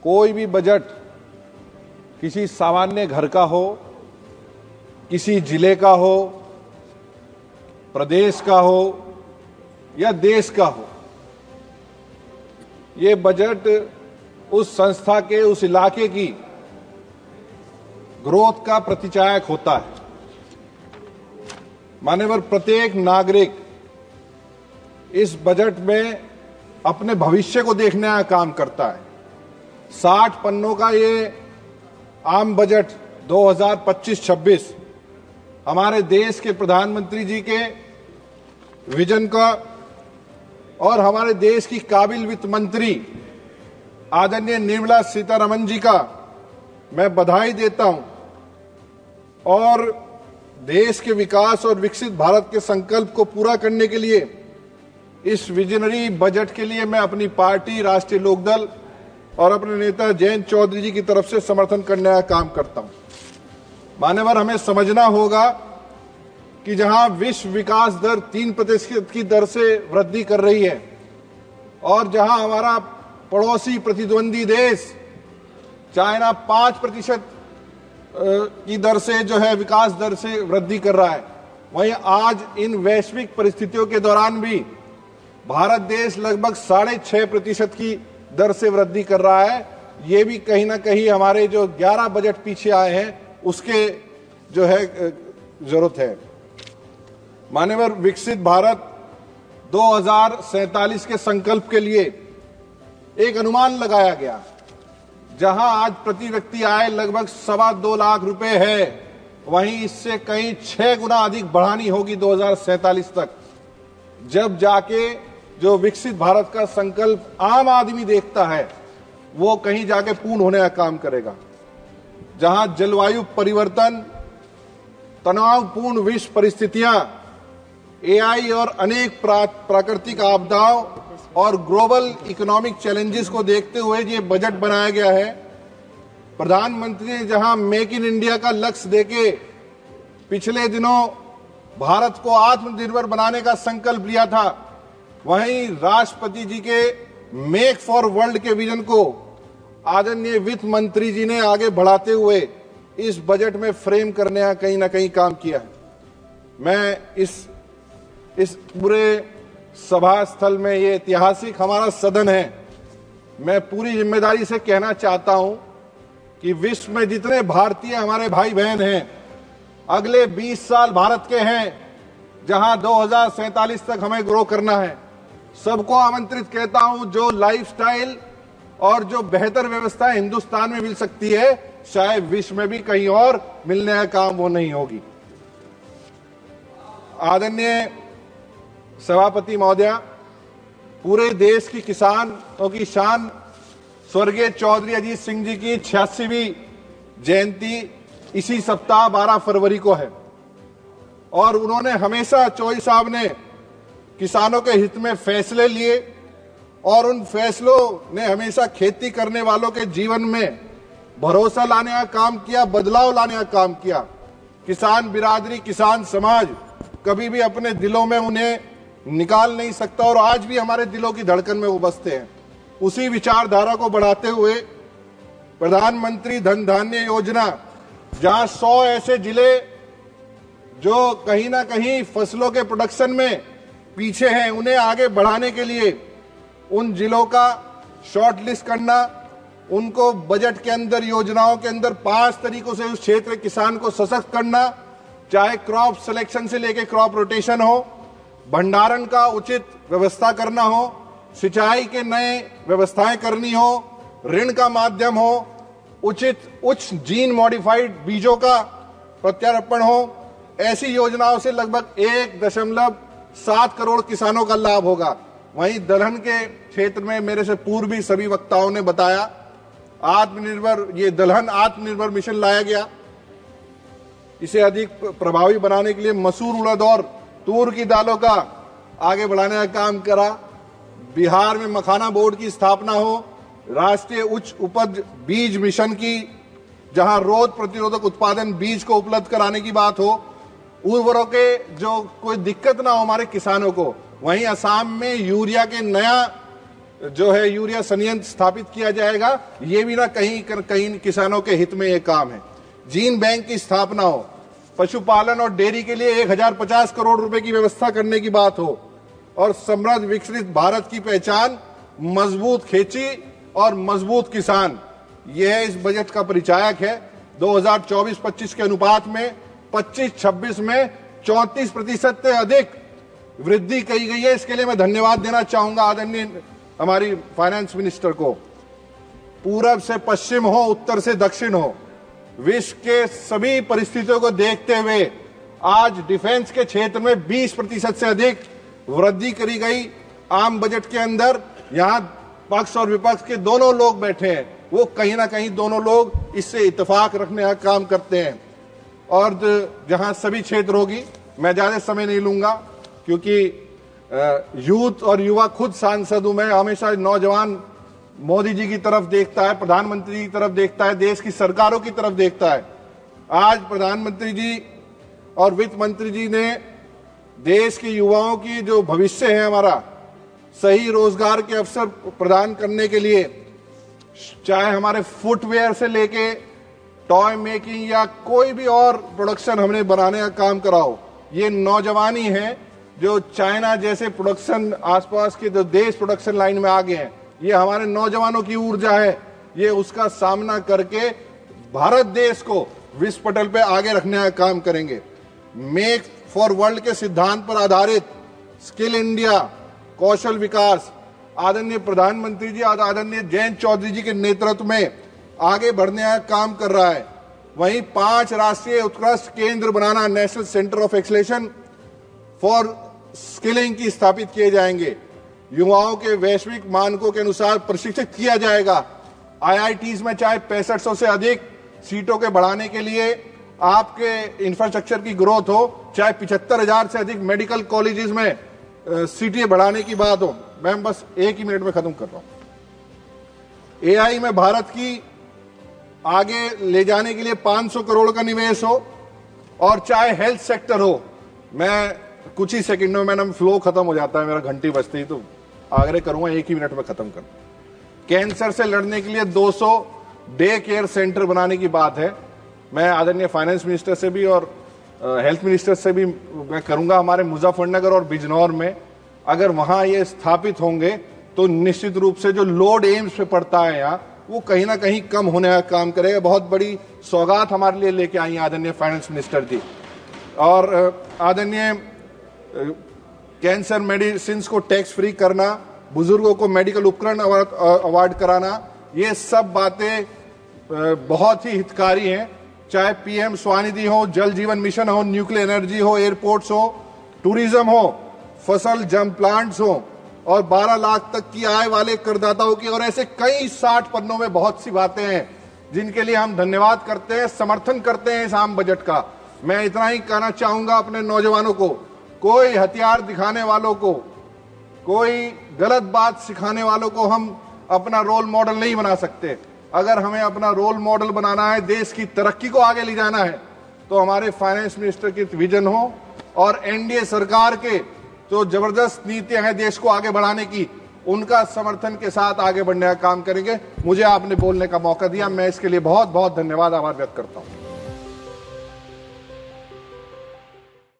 कोई भी बजट किसी सामान्य घर का हो, किसी जिले का हो, प्रदेश का हो या देश का हो, ये बजट उस संस्था के, उस इलाके की ग्रोथ का प्रतिचायक होता है। मान्यवर, प्रत्येक नागरिक इस बजट में अपने भविष्य को देखने का काम करता है। 60 पन्नों का ये आम बजट 2025-26 हमारे देश के प्रधानमंत्री जी के विजन का और हमारे देश की काबिल वित्त मंत्री आदरणीय निर्मला सीतारमण जी का मैं बधाई देता हूं और देश के विकास और विकसित भारत के संकल्प को पूरा करने के लिए इस विजनरी बजट के लिए मैं अपनी पार्टी राष्ट्रीय लोकदल और अपने नेता जयंत चौधरी जी की तरफ से समर्थन करने का काम करता हूं। मान्यवर, हमें समझना होगा कि जहां विश्व विकास दर 3% की दर से वृद्धि कर रही है और जहां हमारा पड़ोसी प्रतिद्वंदी देश चाइना 5% की दर से जो है विकास दर से वृद्धि कर रहा है, वहीं आज इन वैश्विक परिस्थितियों के दौरान भी भारत देश लगभग 6.5% की दर से वृद्धि कर रहा है। ये भी कहीं ना कहीं हमारे जो 11 बजट पीछे आए हैं उसके जो है जरूरत है। मान्यवर, विकसित भारत 2047 के संकल्प के लिए एक अनुमान लगाया गया, जहां आज प्रति व्यक्ति आय लगभग 2.25 लाख रुपए है, वहीं इससे कहीं 6 गुना अधिक बढ़ानी होगी 2047 तक, जब जाके जो विकसित भारत का संकल्प आम आदमी देखता है वो कहीं जाके पूर्ण होने का काम करेगा। जहां जलवायु परिवर्तन, तनावपूर्ण विश्व परिस्थितियां, एआई और अनेक प्राकृतिक आपदाओं और ग्लोबल इकोनॉमिक चैलेंजेस को देखते हुए ये बजट बनाया गया है। प्रधानमंत्री ने जहां मेक इन इंडिया का लक्ष्य देके पिछले दिनों भारत को आत्मनिर्भर बनाने का संकल्प लिया था, वहीं राष्ट्रपति जी के मेक फॉर वर्ल्ड के विजन को आदरणीय वित्त मंत्री जी ने आगे बढ़ाते हुए इस बजट में फ्रेम करने का कहीं ना कहीं काम किया है। मैं इस पूरे सभा स्थल में, ये ऐतिहासिक हमारा सदन है, मैं पूरी जिम्मेदारी से कहना चाहता हूं कि विश्व में जितने भारतीय हमारे भाई बहन हैं, अगले 20 साल भारत के हैं, जहां 2047 तक हमें ग्रो करना है। सबको आमंत्रित कहता हूं, जो लाइफस्टाइल और जो बेहतर व्यवस्था हिंदुस्तान में मिल सकती है, शायद विश्व में भी कहीं और मिलने का काम वो नहीं होगी। आदरणीय सभापति महोदया, पूरे देश की किसानों की शान स्वर्गीय चौधरी अजीत सिंह जी की 86वीं जयंती इसी सप्ताह 12 फरवरी को है और उन्होंने हमेशा, चौधरी साहब ने किसानों के हित में फैसले लिए और उन फैसलों ने हमेशा खेती करने वालों के जीवन में भरोसा लाने का काम किया, बदलाव लाने का काम किया। किसान बिरादरी, किसान समाज कभी भी अपने दिलों में उन्हें निकाल नहीं सकता और आज भी हमारे दिलों की धड़कन में वो बसते हैं। उसी विचारधारा को बढ़ाते हुए प्रधानमंत्री धन धान्य योजना, जहां 100 ऐसे जिले जो कहीं ना कहीं फसलों के प्रोडक्शन में पीछे हैं, उन्हें आगे बढ़ाने के लिए उन जिलों का शॉर्ट लिस्ट करना, उनको बजट के अंदर, योजनाओं के अंदर 5 तरीकों से उस क्षेत्र के किसान को सशक्त करना, चाहे क्रॉप सिलेक्शन से लेकर क्रॉप रोटेशन हो, भंडारण का उचित व्यवस्था करना हो, सिंचाई के नए व्यवस्थाएं करनी हो, ऋण का माध्यम हो, उचित उच्च जीन मॉडिफाइड बीजों का प्रत्यारोपण हो। ऐसी योजनाओं से लगभग 1.7 करोड़ किसानों का लाभ होगा। वहीं दलहन के क्षेत्र में मेरे से पूर्व भी सभी वक्ताओं ने बताया, ये दलहन आत्मनिर्भर मिशन लाया गया। इसे अधिक प्रभावी बनाने के लिए मसूर, उड़द और तूर की दालों का आगे बढ़ाने का काम करा। बिहार में मखाना बोर्ड की स्थापना हो, राष्ट्रीय उच्च उपज बीज मिशन की, जहां रोग प्रतिरोधक उत्पादन बीज को उपलब्ध कराने की बात हो, उर्वरकों के जो कोई दिक्कत ना हो हमारे किसानों को। वहीं असम में यूरिया के नया जो है यूरिया संयंत्र स्थापित किया जाएगा, ये भी ना कहीं किसानों के हित में ये काम है। जीन बैंक की स्थापना हो, पशुपालन और डेयरी के लिए 1050 करोड़ रुपए की व्यवस्था करने की बात हो, और समृद्ध विकसित भारत की पहचान मजबूत खेती और मजबूत किसान, यह इस बजट का परिचायक है। 2024-25 के अनुपात में 25-26 में 34% से अधिक वृद्धि की गई है। इसके लिए मैं धन्यवाद देना चाहूंगा आदरणीय हमारी फाइनेंस मिनिस्टर को। पूरब से पश्चिम हो, उत्तर से दक्षिण हो, विश्व के सभी परिस्थितियों को देखते हुए आज डिफेंस के क्षेत्र में 20% से अधिक वृद्धि करी गई। आम बजट के अंदर यहां पक्ष और विपक्ष के दोनों लोग बैठे हैं, वो कहीं ना कहीं दोनों लोग इससे इत्तेफाक रखने का काम करते हैं। और जहां सभी क्षेत्र होगी, मैं ज्यादा समय नहीं लूंगा क्योंकि यूथ और युवा खुद सांसद हूं। मैं हमेशा नौजवान मोदी जी की तरफ देखता है, प्रधानमंत्री जी की तरफ देखता है, देश की सरकारों की तरफ देखता है। आज प्रधानमंत्री जी और वित्त मंत्री जी ने देश के युवाओं की जो भविष्य है हमारा, सही रोजगार के अवसर प्रदान करने के लिए, चाहे हमारे फुटवेयर से लेके टॉय मेकिंग या कोई भी और प्रोडक्शन हमने बनाने का काम कराओ, ये नौजवान ही हैं जो चाइना जैसे प्रोडक्शन आसपास के जो देश प्रोडक्शन लाइन में आगे हैं। ये हमारे नौजवानों की ऊर्जा है, ये उसका सामना करके भारत देश को विश्व पटल पे आगे रखने का काम करेंगे। मेक फॉर वर्ल्ड के सिद्धांत पर आधारित स्किल इंडिया, कौशल विकास, आदरणीय प्रधानमंत्री जी और आदरणीय जयंत चौधरी जी के नेतृत्व में आगे बढ़ने का काम कर रहा है। वहीं 5 राष्ट्रीय उत्कृष्ट केंद्र बनाना, national centre of excellence for skilling की स्थापित किए जाएंगे। युवाओं के वैश्विक मानकों के अनुसार प्रशिक्षित किया जाएगा। आईआईटीज में चाहे 6500 से अधिक सीटों के बढ़ाने के लिए आपके इंफ्रास्ट्रक्चर की ग्रोथ हो, चाहे 75,000 से अधिक मेडिकल कॉलेजेस में सीटें बढ़ाने की बात हो। मैं बस एक ही मिनट में खत्म कर रहा हूं। एआई में भारत की आगे ले जाने के लिए 500 करोड़ का निवेश हो, और चाहे हेल्थ सेक्टर हो। मैं कुछ ही सेकंडों में, मैडम फ्लो खत्म हो जाता है मेरा, घंटी बजती ही, तो आग्रह करूंगा एक ही मिनट में खत्म कर। कैंसर से लड़ने के लिए 200 डे केयर सेंटर बनाने की बात है। मैं आदरणीय फाइनेंस मिनिस्टर से भी और हेल्थ मिनिस्टर से भी मैं करूंगा, हमारे मुजफ्फरनगर और बिजनौर में अगर वहां ये स्थापित होंगे तो निश्चित रूप से जो लोड एम्स पे पड़ता है यहाँ, वो कहीं ना कहीं कम होने का काम करेगा। बहुत बड़ी सौगात हमारे लिए लेके आई आदरणीय फाइनेंस मिनिस्टर जी। और आदरणीय कैंसर मेडिसिन को टैक्स फ्री करना, बुजुर्गों को मेडिकल उपकरण अवार्ड कराना, ये सब बातें बहुत ही हितकारी हैं। चाहे पीएम स्वनिधि हो, जल जीवन मिशन हो, न्यूक्लियर एनर्जी हो, एयरपोर्ट्स हो, टूरिज्म हो, फसल जम प्लांट्स हो, और 12 लाख तक की आय वाले करदाताओं की, और ऐसे कई 60 पन्नों में बहुत सी बातें हैं जिनके लिए हम धन्यवाद करते हैं, समर्थन करते हैं इस आम बजट का। मैं इतना ही कहना चाहूंगा अपने नौजवानों को, कोई हथियार दिखाने वालों को, कोई गलत बात सिखाने वालों को हम अपना रोल मॉडल नहीं बना सकते। अगर हमें अपना रोल मॉडल बनाना है, देश की तरक्की को आगे ले जाना है, तो हमारे फाइनेंस मिनिस्टर की विजन हो और एनडीए सरकार के जो जबरदस्त नीतियां हैं देश को आगे बढ़ाने की, उनका समर्थन के साथ आगे बढ़ने का काम करेंगे। मुझे आपने बोलने का मौका दिया, मैं इसके लिए बहुत बहुत धन्यवाद, आभार व्यक्त करता हूं।